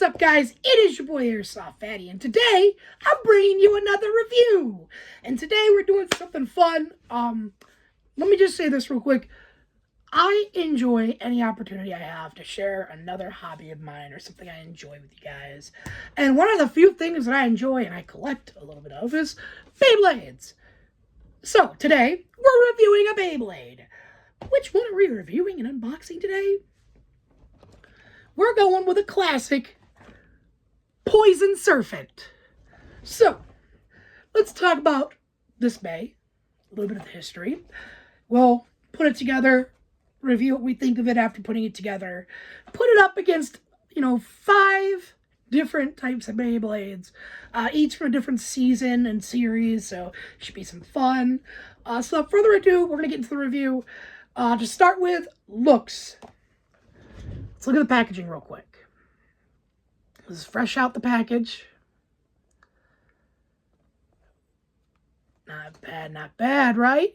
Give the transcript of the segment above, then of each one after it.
is up, guys? It is your boy Airsoft Fatty, and today I'm bringing you another review. And today we're doing something fun. Let me just say this real quick. I enjoy any opportunity I have to share another hobby of mine or something I enjoy with you guys. And one of the few things that I enjoy and I collect a little bit of is Beyblades. So today we're reviewing a Beyblade. Which one are we reviewing and unboxing today? We're going with a classic Poison Serphst. So, let's talk about this Bay, a little bit of the history. We'll put it together, review what we think of it after putting it together, put it up against, 5 different types of Beyblades, each from a different season and series, so it should be some fun. So without further ado, we're going to get into the review. To start with, looks. Let's look at the packaging real quick. This is fresh out the package. Not bad, right?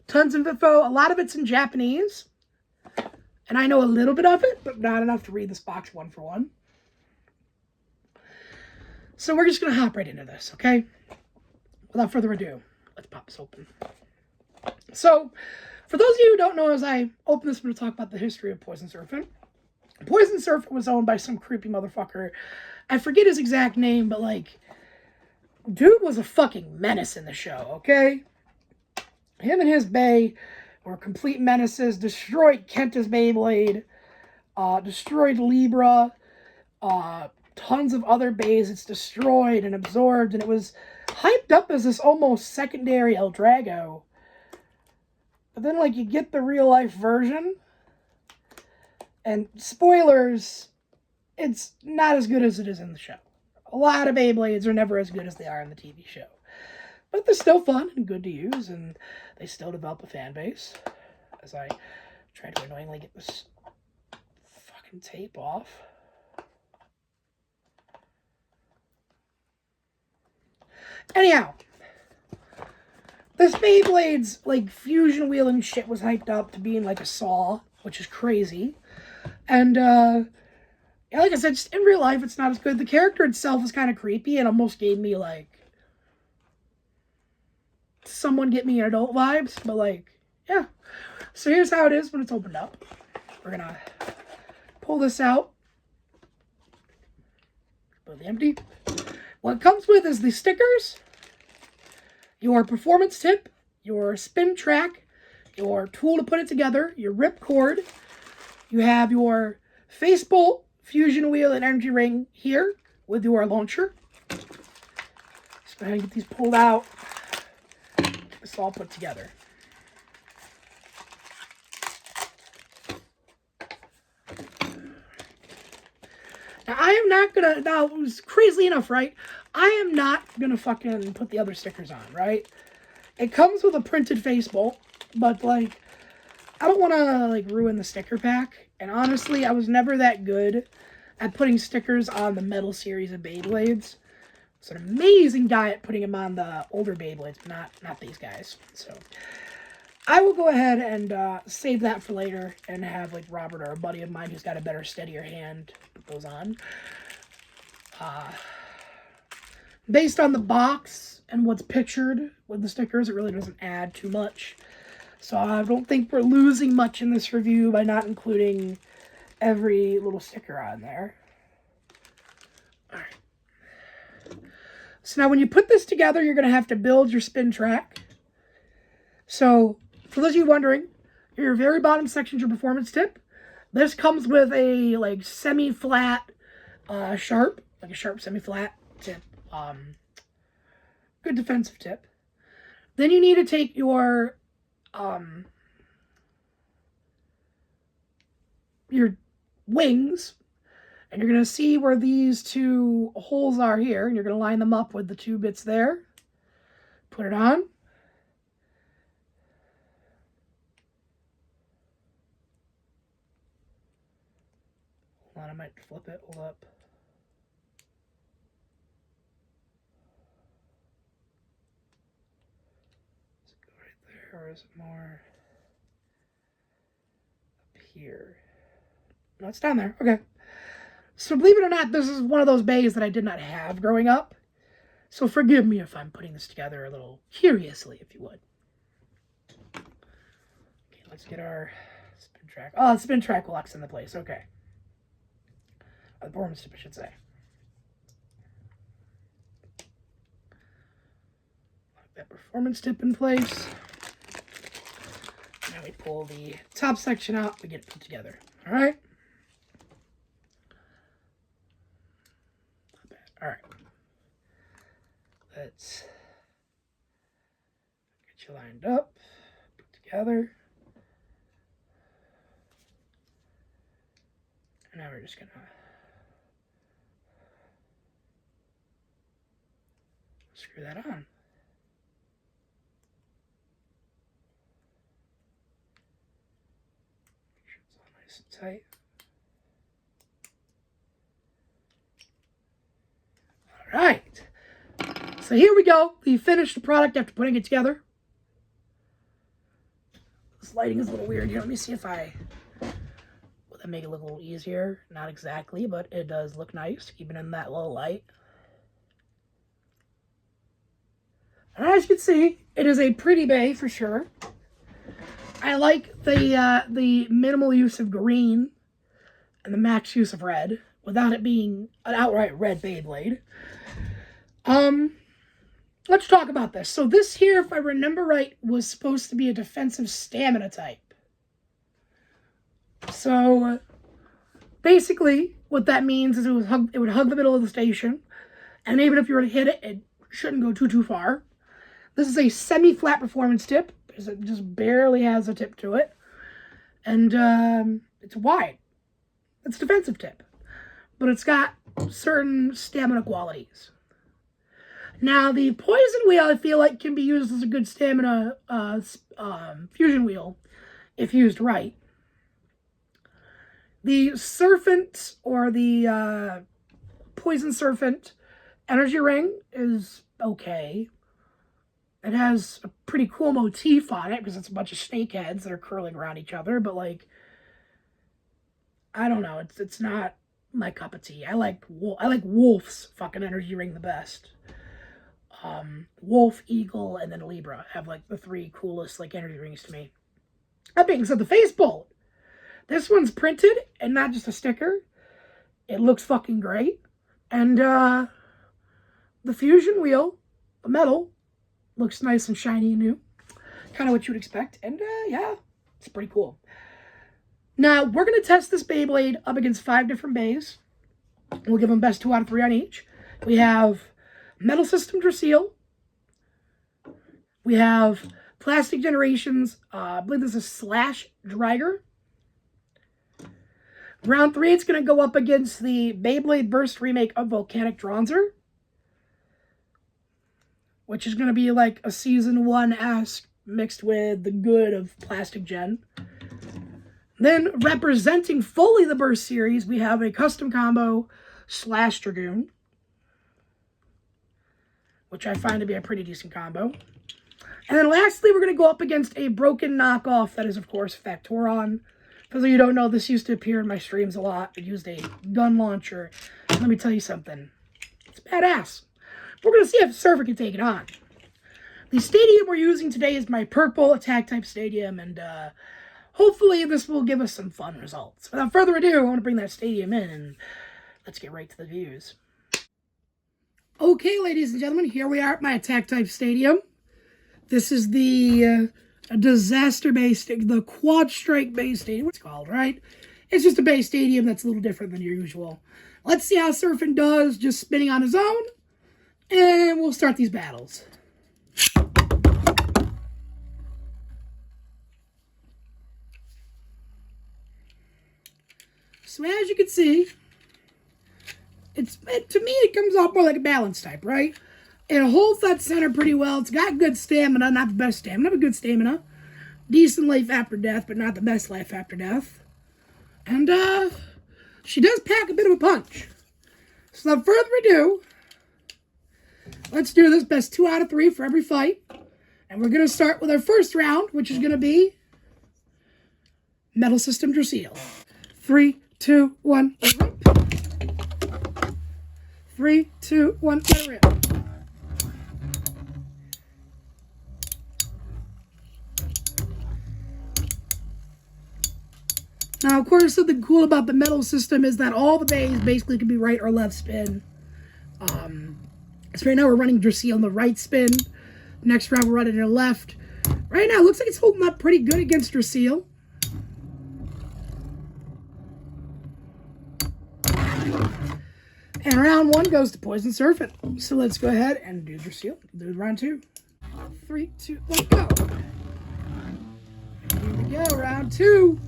Tons of info. A lot of it's in Japanese. And I know a little bit of it, but not enough to read this box one for one. So we're just going to hop right into this, okay? Without further ado, let's pop this open. So, for those of you who don't know, as I open this, I'm going to talk about the history of Poison Serphst. Poison Serphst was owned by some creepy motherfucker. I forget his exact name, but, dude was a fucking menace in the show, okay? Him and his Bay were complete menaces, destroyed Kenta's Beyblade, destroyed Libra, tons of other Bays it's destroyed and absorbed, and it was hyped up as this almost secondary El Drago. But then, you get the real-life version, and spoilers, it's not as good as it is in the show. A lot of Beyblades are never as good as they are in the TV show. But they're still fun and good to use, and they still develop a fan base. As I try to annoyingly get this fucking tape off. Anyhow, this Beyblade's, fusion wheel and shit was hyped up to being like a saw, which is crazy. And, yeah, like I said, just in real life, it's not as good. The character itself is kind of creepy and almost gave me, someone get me adult vibes. But, yeah. So here's how it is when it's opened up. We're going to pull this out. Completely empty. What it comes with is the stickers, your performance tip, your spin track, your tool to put it together, your rip cord. You have your face bolt, fusion wheel, and energy ring here with your launcher. Let's go ahead and get these pulled out. Get this all put together. Now, I am not gonna, now, it was crazy enough, right? I am not gonna fucking put the other stickers on, right? It comes with a printed face bolt, but, I don't want to, ruin the sticker pack. And honestly, I was never that good at putting stickers on the metal series of Beyblades. It's an amazing guy at putting them on the older Beyblades, but not these guys. So, I will go ahead and save that for later and have, Robert or a buddy of mine who's got a better, steadier hand put those on. Based on the box and what's pictured with the stickers, it really doesn't add too much. So I don't think we're losing much in this review by not including every little sticker on there. Alright. So now when you put this together, you're going to have to build your spin track. So, for those of you wondering, your very bottom section is your performance tip. This comes with a, semi-flat sharp, a sharp semi-flat tip. Good defensive tip. Then you need to take your wings, and you're going to see where these 2 holes are here, and you're going to line them up with the 2 bits there. Put it on. Hold on, I might flip it. Hold up. Does it go right there, or is it more up here? No, it's down there. Okay. So believe it or not, this is one of those bays that I did not have growing up. So forgive me if I'm putting this together a little curiously, if you would. Okay, let's get our spin track. Oh, the spin track locks into place. Okay. The performance tip, I should say. Lock that performance tip in place. Now we pull the top section out. We get it put together. All right. Not bad. All right. Let's get you lined up, put together. And now we're just gonna screw that on. Make sure it's all nice and tight. All right. So here we go. We finished the product after putting it together. This lighting is a little weird here. Let me see if will that make it look a little easier? Not exactly, but it does look nice, even in that low light. And as you can see, it is a pretty bay for sure. I like the minimal use of green and the max use of red without it being an outright red Beyblade. Let's talk about this. So this here, if I remember right, was supposed to be a defensive stamina type. So basically, what that means is it would hug the middle of the station, and even if you were to hit it, it shouldn't go too far. This is a semi-flat performance tip, because it just barely has a tip to it, and it's wide. It's a defensive tip, but it's got certain stamina qualities. Now, the poison wheel, I feel like, can be used as a good stamina fusion wheel, if used right. The serphst, or the poison serphst energy ring is okay. It has a pretty cool motif on it, because it's a bunch of snake heads that are curling around each other, but, like, I don't know, it's not my cup of tea. I like Wolf's fucking energy ring the best. Wolf, Eagle, and then Libra have, like, the three coolest, like, energy rings to me. That being said, the face bolt. This one's printed and not just a sticker. It looks fucking great. And, the fusion wheel, the metal, looks nice and shiny and new. Kind of what you would expect. And, yeah, it's pretty cool. Now, we're going to test this Beyblade up against 5 different bays. We'll give them best 2 out of 3 on each. We have Metal System Drasil. We have Plastic Generations, I believe this is Slash Dragger. Round 3, it's going to go up against the Beyblade Burst remake of Volcanic Dronzer, which is going to be like a Season 1-esque mixed with the good of Plastic Gen. Then, representing fully the Burst series, we have a Custom Combo Slash Dragoon, which I find to be a pretty decent combo. And then lastly, we're going to go up against a broken knockoff that is, of course, Factoron. For those of you who don't know, this used to appear in my streams a lot. It used a gun launcher. And let me tell you something. It's badass. We're going to see if Surfer can take it on. The stadium we're using today is my purple attack-type stadium, and hopefully this will give us some fun results. Without further ado, I want to bring that stadium in, and let's get right to the views. Okay, ladies and gentlemen, here we are at my attack-type stadium. This is the disaster base, the Quad Strike base stadium, what's it called, right? It's just a base stadium that's a little different than your usual. Let's see how Surfing does, just spinning on his own, and we'll start these battles. So as you can see, to me it comes off more like a balance type, right? It holds that center pretty well. It's got good stamina, not the best stamina, but good stamina. Decent life after death, but not the best life after death. And she does pack a bit of a punch. So without further ado, let's do this best 2 out of 3 for every fight. And we're going to start with our first round, which is going to be Metal System Drasil. 3, 2, 1. 3, 2, 1, let it rip. Now, of course, something cool about the metal system is that all the bays basically can be right or left spin. So right now we're running Drasil on the right spin. Next round we're running it left. Right now, it looks like it's holding up pretty good against Drasil. And round 1 goes to Poison Serpent. So let's go ahead and do Drasil. Do round 2. 3, 2, 1, go. Here we go, round 2.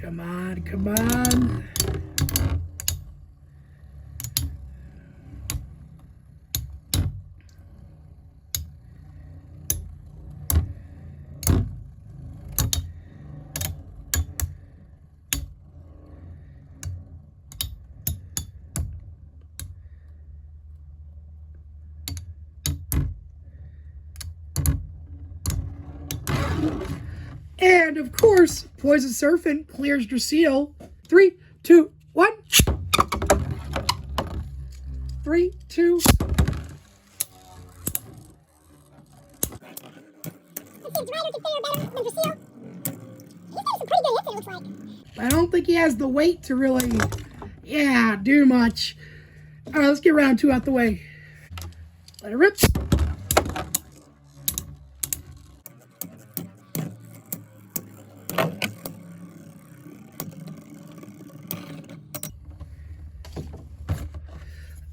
Come on, come on. And of course, Poison Serpent clears Drasil. 3, 2, 1. 3, 2. I don't think he has the weight to really, do much. All right, let's get round 2 out the way. Let it rip.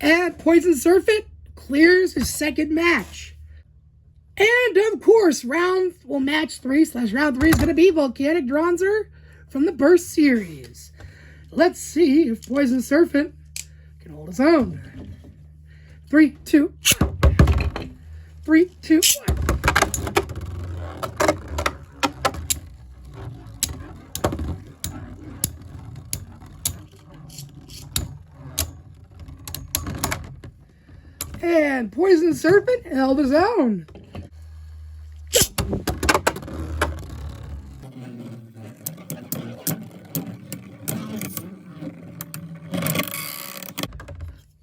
And Poison Serpent clears his second match. And of course, match 3/round 3 is going to be Volcanic Dronzer from the Burst series. Let's see if Poison Serpent can hold his own. 3, 2, 1. 3, 2, 1. And Poison Serpent held his own.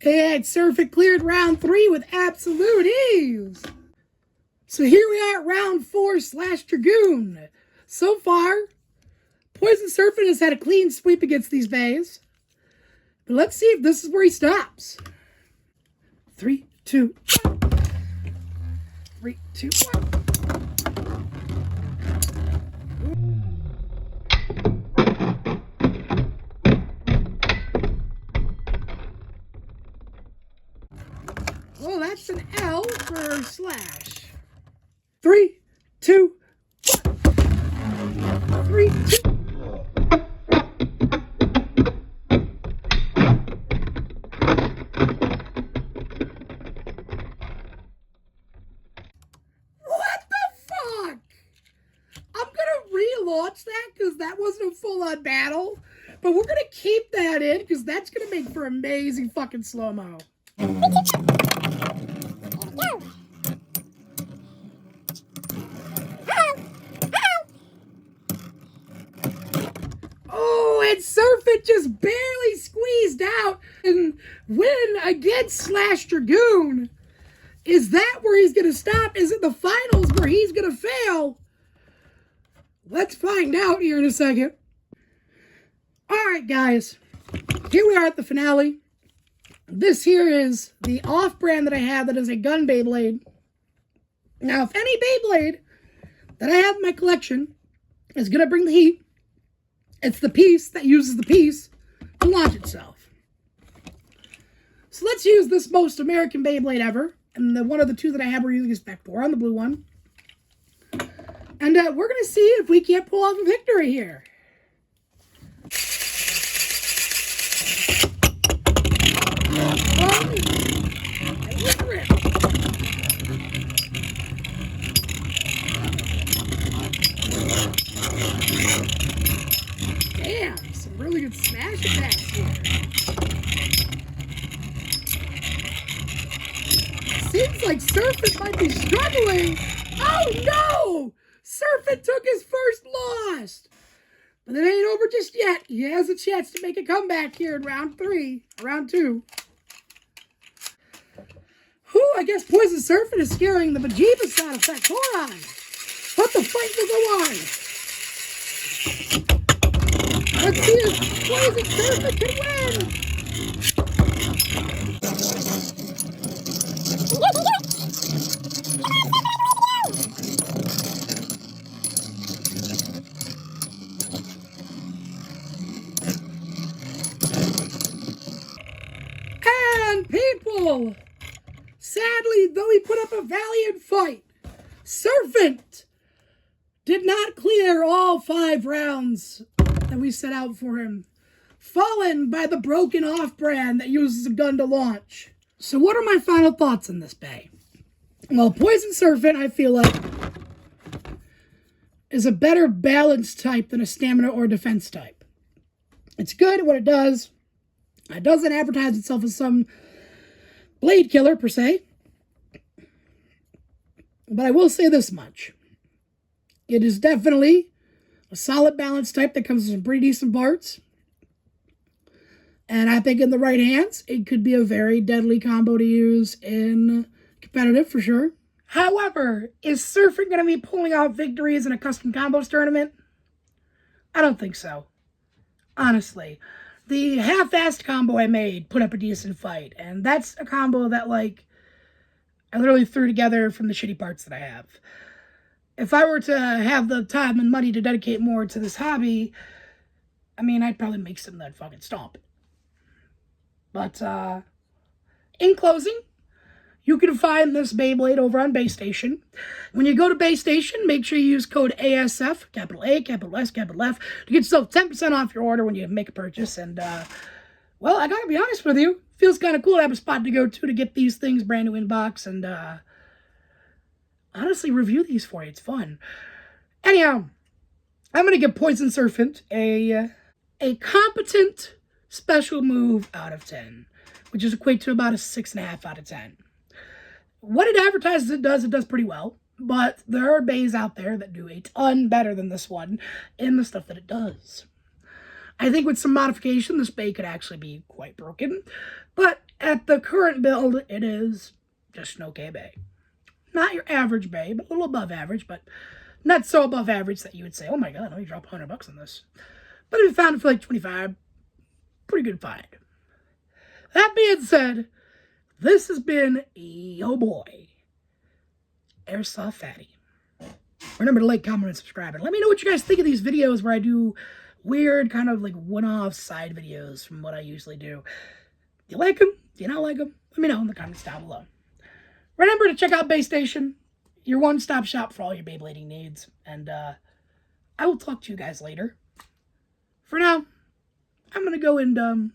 And Serpent cleared round 3 with absolute ease. So here we are at round 4/Dragoon. So far, Poison Serpent has had a clean sweep against these bays. But let's see if this is where he stops. 3, 2, 1. 3, 2, 1. Well, that's an L for Slash. 3, 2, 1. 3, 2. Launch that because that wasn't a full-on battle, but we're gonna keep that in because that's gonna make for amazing fucking slow-mo. Oh, and Serpent just barely squeezed out and win against /Dragoon. Is that where he's gonna stop? Is it the finals where he's gonna fail? Let's find out here in a second. Alright, guys. Here we are at the finale. This here is the off-brand that I have that is a gun Beyblade. Now, if any Beyblade that I have in my collection is going to bring the heat, it's the piece that uses the piece to launch itself. So let's use this most American Beyblade ever. And the one of the two that I have we're using is Spec 4 on the blue one. And we're going to see if we can't pull off a victory here. Damn, some really good smash attacks here. seems like serphst might be struggling. Oh no! Serphst took his first loss. But it ain't over just yet. He has a chance to make a comeback here in round 2. Whew, I guess Poison Serphst is scaring the bejeebus out of Factoron. But the fight will go on. Let's see if Poison Serphst can win. And people, sadly, though he put up a valiant fight, serphst did not clear all 5 rounds that we set out for him, fallen by the broken off-brand that uses a gun to launch. So what are my final thoughts on this bay? Well, Poison Serphst, I feel like, is a better balanced type than a stamina or defense type. It's good at what it does. It doesn't advertise itself as some blade killer, per se. But I will say this much. It is definitely a solid balance type that comes with some pretty decent parts. And I think in the right hands, it could be a very deadly combo to use in competitive, for sure. However, is serphst going to be pulling out victories in a custom combos tournament? I don't think so. Honestly. The half-assed combo I made put up a decent fight. And that's a combo that, like, I literally threw together from the shitty parts that I have. If I were to have the time and money to dedicate more to this hobby, I mean, I'd probably make some of that fucking stomp. But, in closing, you can find this Beyblade over on Baystation. When you go to Baystation, make sure you use code ASF, capital A, capital S, capital F, to get yourself 10% off your order when you make a purchase. And, well, I gotta be honest with you, feels kind of cool to have a spot to go to get these things brand new in box and, honestly review these for you. It's fun. Anyhow, I'm gonna give Poison Serphst a competent special move out of 10, which is equate to about a 6.5 out of 10. What it advertises it does pretty well, but there are bays out there that do a ton better than this one in the stuff that it does. I think with some modification, this bay could actually be quite broken, but at the current build, it is just an okay bay. Not your average bay, but a little above average, but not so above average that you would say, oh my god, let me drop $100 on this. But if you found it for like 25, pretty good find. That being said, this has been yo boy, Airsoft Fatty. Remember to like, comment, and subscribe. And let me know what you guys think of these videos where I do weird kind of like one-off side videos from what I usually do. Do you like them? Do you not like them? Let me know in the comments down below. Remember to check out Baystation, your one-stop shop for all your Beyblading needs. And I will talk to you guys later. For now, I'm going to go and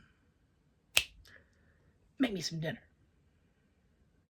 make me some dinner.